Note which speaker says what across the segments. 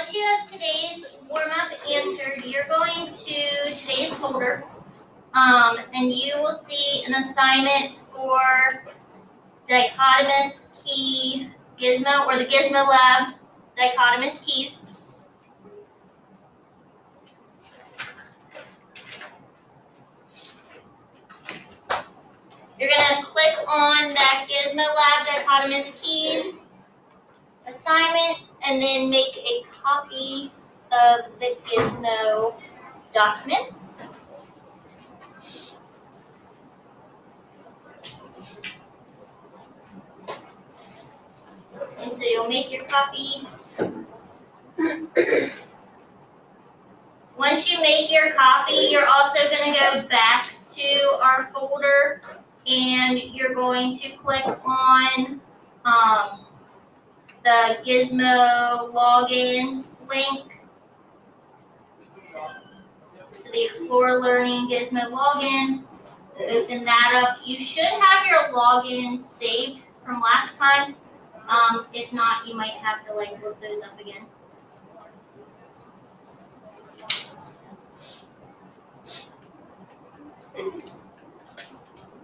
Speaker 1: once you have today's warm-up answered, you're going to today's folder, and you will see an assignment for Dichotomous Key Gizmo, or the Gizmo Lab Dichotomous Keys. You're going to click on that Gizmo Lab Dichotomous Keys assignment and then make a copy of the Gizmo document. And so you'll make your copy. Once you make your copy, you're also going to go back to our folder and you're going to click on the Gizmo login link to the Explore Learning Gizmo login. Open that up. You should have your login saved from last time. If not, you might have to look those up again.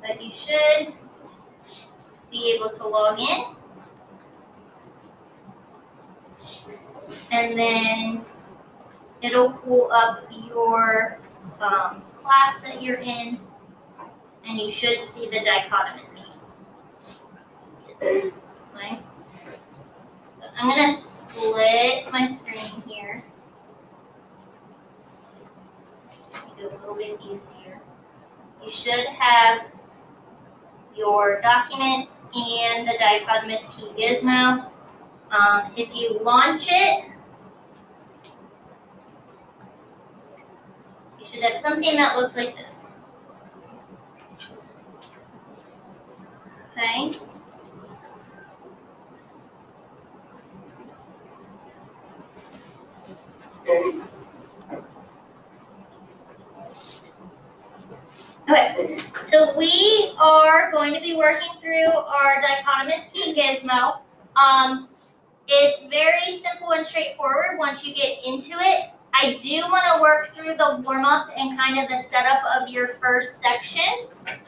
Speaker 1: But you should be able to log in. And then it'll pull up your class that you're in, and you should see the dichotomous keys. Okay. So I'm going to split my screen here. Make it a little bit easier. You should have your document and the dichotomous key Gizmo. If you launch it, you should have something that looks like this. Okay. Okay, so we are going to be working through our dichotomous key Gizmo. It's very simple and straightforward once you get into it. I do want to work through the warm-up and kind of the setup of your first section.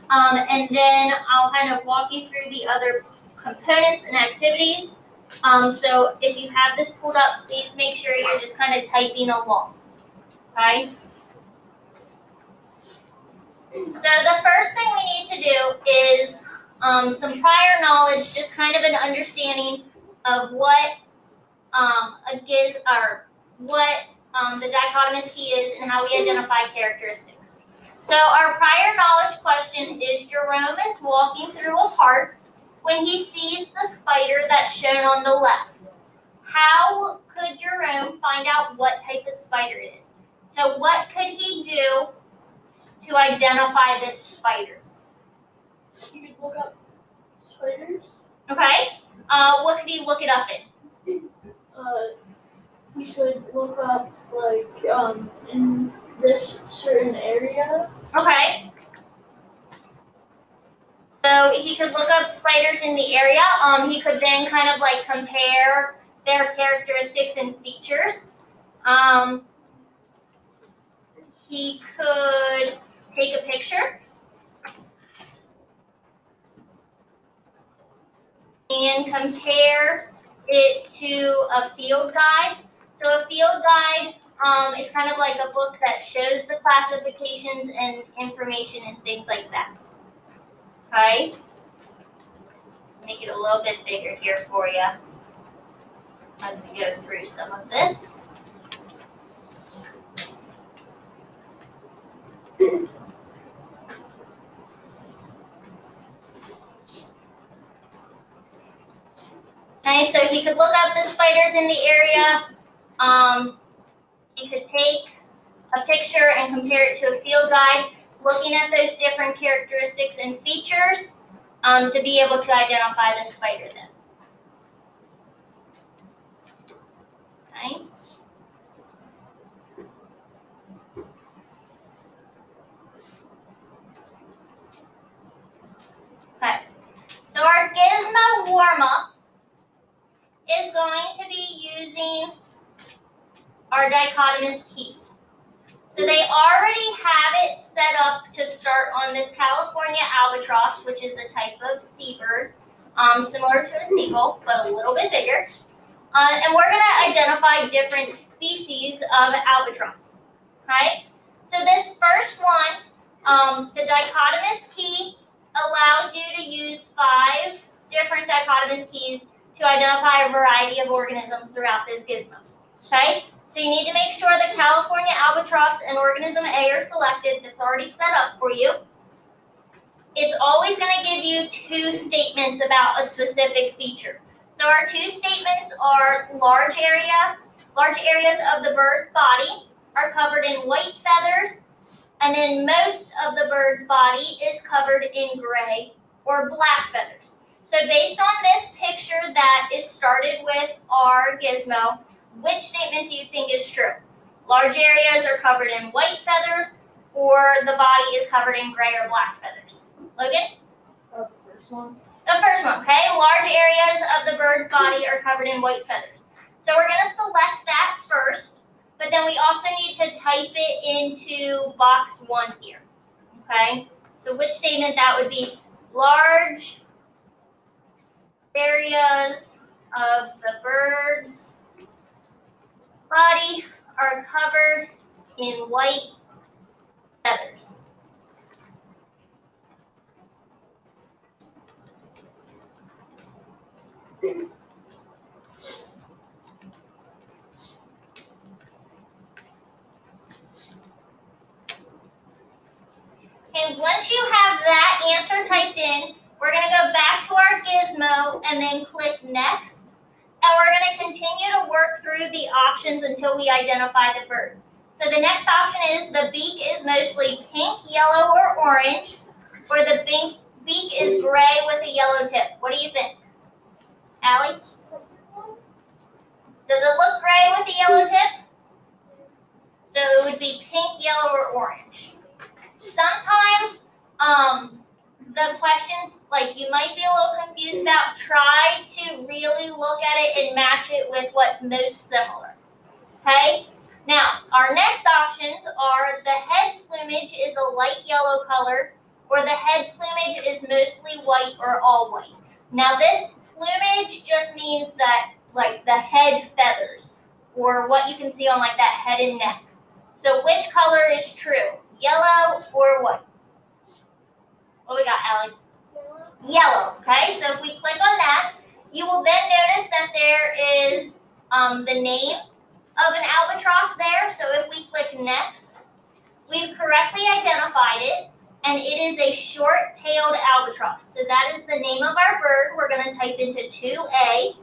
Speaker 1: And then I'll kind of walk you through the other components and activities. So if you have this pulled up, please make sure you're just kind of typing along. Okay? So the first thing we need to do is some prior knowledge, just kind of an understanding of what the dichotomous key is and how we identify characteristics. So our prior knowledge question is: Jerome is walking through a park when he sees the spider that's shown on the left. How could Jerome find out what type of spider it is? So what could he do to identify this spider?
Speaker 2: You could look up spiders.
Speaker 1: Okay. What could he look it up in?
Speaker 2: You could look up in this certain area.
Speaker 1: Okay. So he could look up spiders in the area. He could then kind of compare their characteristics and features. He could take a picture and compare it to a field guide. So a field guide is kind of like a book that shows the classifications and information and things like that. Okay? Make it a little bit bigger here for you as we go through some of this. Okay, so he could look up the spiders in the area. He could take a picture and compare it to a field guide, looking at those different characteristics and features to be able to identify the spider then. Okay. Okay. So our Gizmo warm-up is going to be using our dichotomous key. So they already have it set up to start on this California albatross, which is a type of seabird, similar to a seagull, but a little bit bigger. And we're going to identify different species of albatross. Okay? So this first one, the dichotomous key, allows you to use 5 different dichotomous keys to identify a variety of organisms throughout this gizmo. Okay? So you need to make sure the California albatross and organism A are selected. That's already set up for you. It's always going to give you 2 statements about a specific feature. So our 2 statements are large areas of the bird's body are covered in white feathers, and then most of the bird's body is covered in gray or black feathers. So based on this picture that is started with our gizmo, which statement do you think is true? Large areas are covered in white feathers, or the body is covered in gray or black feathers? Logan?
Speaker 2: The first one.
Speaker 1: The first one, okay? Large areas of the bird's body are covered in white feathers. So we're going to select that first, but then we also need to type it into box 1 here, okay? So which statement that would be? Large areas of the bird's body are covered in white feathers. And once you have that answer typed in, we're going to go back to our gizmo and then click next. And we're going to continue to work through the options until we identify the bird. So the next option is the beak is mostly pink, yellow, or orange, or the beak is gray with a yellow tip. What do you think? Allie? Does it look gray with a yellow tip? So it would be pink, yellow, or orange. Sometimes the questions, like you might be a little confused about, try to really look at it and match it with what's most similar. Okay? Now, our next options are the head plumage is a light yellow color, or the head plumage is mostly white or all white. Now, this plumage just means that, like, the head feathers, or what you can see on, like, that head and neck. So which color is true? Yellow or what? What we got, Allie? Yellow, okay? So if we click on that, you will then notice that there is the name of an albatross there. So if we click next, we've correctly identified it, and it is a short-tailed albatross. So that is the name of our bird. We're going to type into 2A.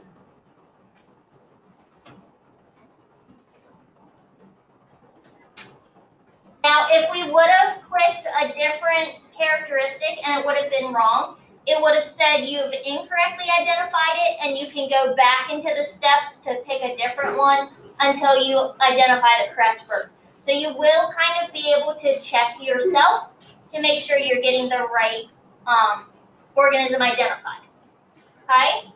Speaker 1: Now, if we would have clicked a different characteristic and it would have been wrong, it would have said you've incorrectly identified it, and you can go back into the steps to pick a different one until you identify the correct bird. So you will kind of be able to check yourself to make sure you're getting the right organism identified. Okay?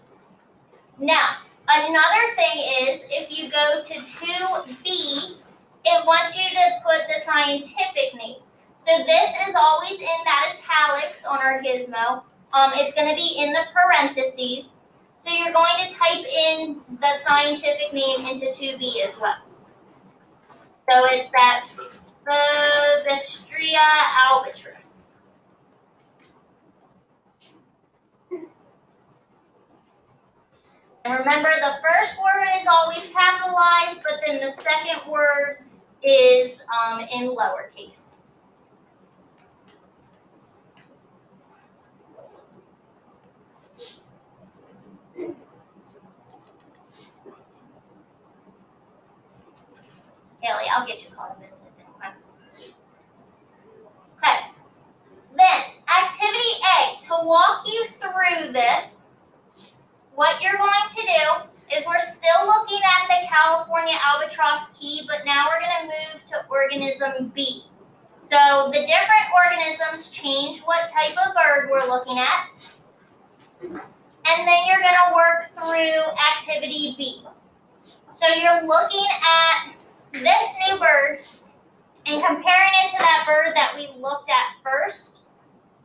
Speaker 1: Now, another thing is if you go to 2B, it wants you to put the scientific name. So this is always in that italics on our gizmo. It's going to be in the parentheses. So you're going to type in the scientific name into 2B as well. So it's that Vestria albatros. And remember, the first word is always capitalized, but then the second word is in lowercase. Haley, I'll get you caught up in it. Okay. Then, activity A. To walk you through this, what you're going to do is we're still looking at the California albatross key, but now we're going to move to organism B. So the different organisms change what type of bird we're looking at. And then you're going to work through activity B. So you're looking at this new bird and comparing it to that bird that we looked at first,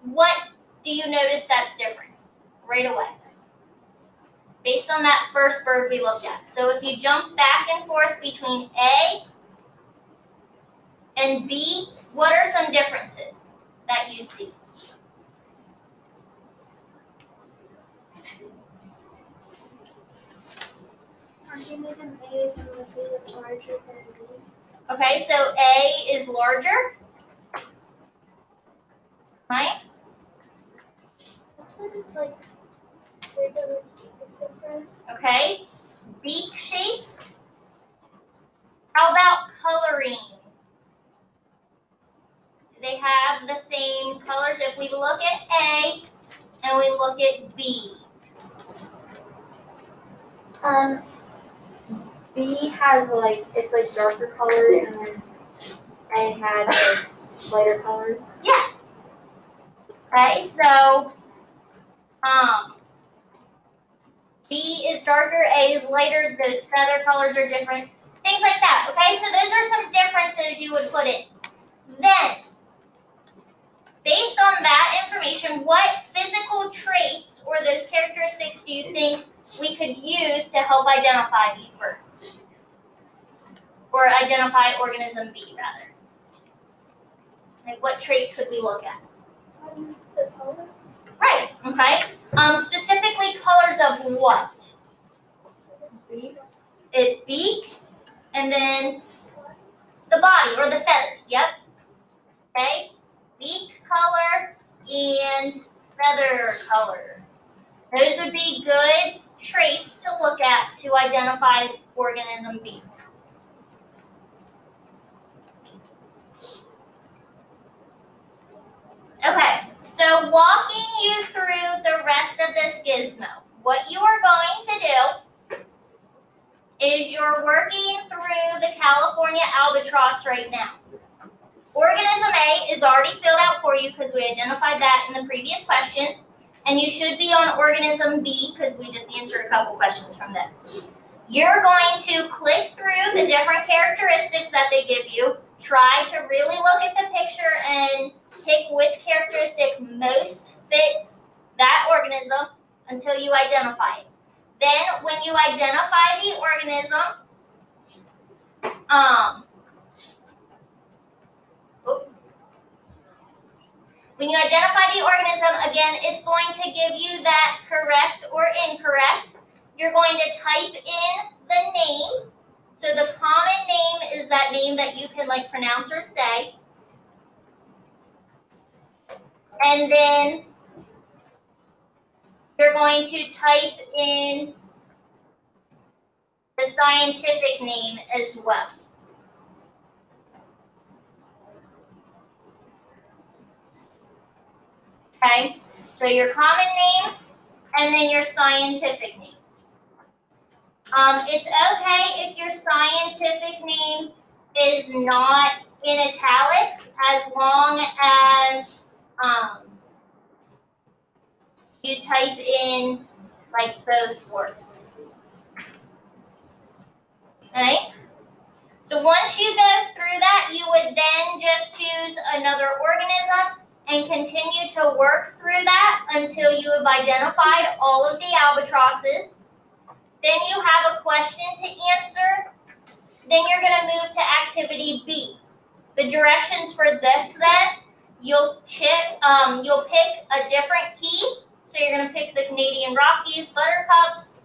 Speaker 1: what do you notice that's different right away? Based on that first bird we looked at. So if you jump back and forth between A and B, what are some differences that you see?
Speaker 2: Organism A is a little bit larger than B.
Speaker 1: Okay, so A is larger, right?
Speaker 2: Looks like it's like bigger than its beak is different.
Speaker 1: Okay, beak shape. How about coloring? Do they have the same colors? If we look at A and we look at B.
Speaker 3: B has it's like darker colors and then A had like lighter colors.
Speaker 1: Yeah. Okay, so B is darker, A is lighter, those feather colors are different, things like that. Okay, so those are some differences you would put in. Then, based on that information, what physical traits or those characteristics do you think we could use to help identify these birds? Or identify organism B, rather. Like, what traits could we look at?
Speaker 2: The colors.
Speaker 1: Right, okay. Specifically colors of what?
Speaker 3: It's B.
Speaker 1: It's beak, and then the body, or the feathers, yep. Okay, beak color and feather color. Those would be good traits to look at to identify organism B. Okay, so walking you through the rest of this gizmo, what you are going to do is you're working through the California albatross right now. Organism A is already filled out for you because we identified that in the previous questions, and you should be on organism B because we just answered a couple questions from them. You're going to click through the different characteristics that they give you, try to really look at the picture and pick which characteristic most fits that organism until you identify it. Then, when you identify the organism, when you identify the organism, again, it's going to give you that correct or incorrect. You're going to type in the name. So the common name is that name that you can pronounce or say. And then you're going to type in the scientific name as well. Okay, so your common name and then your scientific name. It's okay if your scientific name is not in italics as long as you type in both words. Okay? So once you go through that, you would then just choose another organism and continue to work through that until you have identified all of the albatrosses. Then you have a question to answer. Then you're going to move to activity B. The directions for this then, you'll pick a different key. So you're going to pick the Canadian Rockies, buttercups.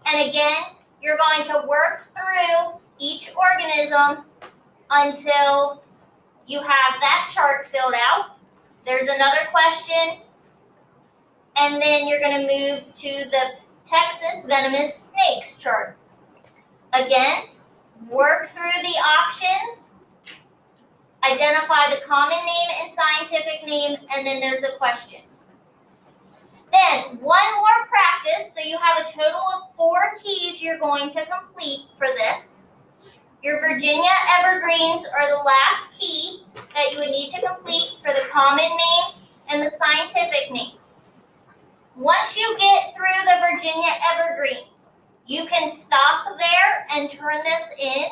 Speaker 1: And again, you're going to work through each organism until you have that chart filled out. There's another question. And then you're going to move to the Texas venomous snakes chart. Again, work through the options, identify the common name and scientific name, and then there's a question. Then, one more practice, so you have a total of 4 keys you're going to complete for this. Your Virginia evergreens are the last key that you would need to complete for the common name and the scientific name. Once you get through the Virginia evergreens, you can stop there and turn this in,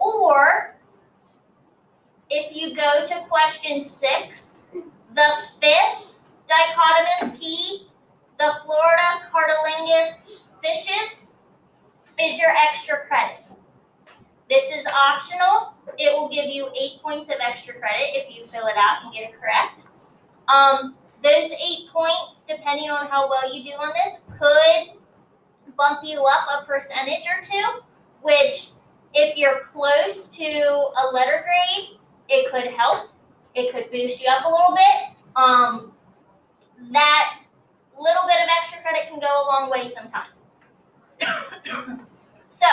Speaker 1: Or if you go to question 6, the 5th dichotomous key, the Florida cartilaginous fishes, is your extra credit. This is optional. It will give you 8 points of extra credit if you fill it out and get it correct. Those 8 points, depending on how well you do on this, could bump you up a percentage or 2, which if you're close to a letter grade, it could help. It could boost you up a little bit. That little bit of extra credit can go a long way sometimes. So,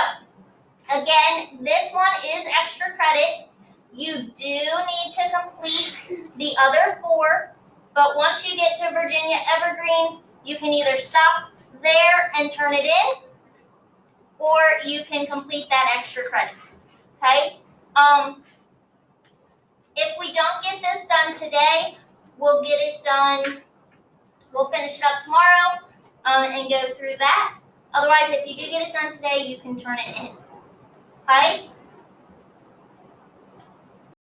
Speaker 1: again, this one is extra credit. You do need to complete the other 4, but once you get to Virginia Evergreens, you can either stop there and turn it in, or you can complete that extra credit, okay? If we don't get this done today, we'll get it done, we'll finish it up tomorrow and go through that. Otherwise, if you do get it done today, you can turn it in, okay?